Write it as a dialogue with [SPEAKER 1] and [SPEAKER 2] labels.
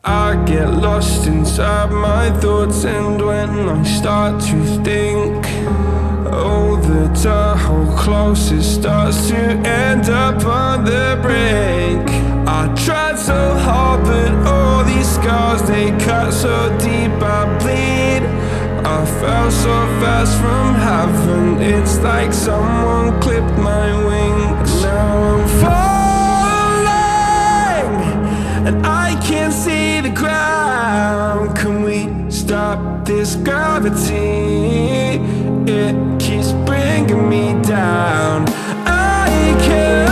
[SPEAKER 1] I get lost inside my thoughts, and when I start to think, oh, the whole closest starts to end up on the brink. I tried so hard, but all these scars, they cut so deep, I bleed. I fell so fast from heaven, it's like someone clipped my wings. Now I'm falling, and I can't see the ground. Can we stop this gravity? It keeps bringing me down. I can't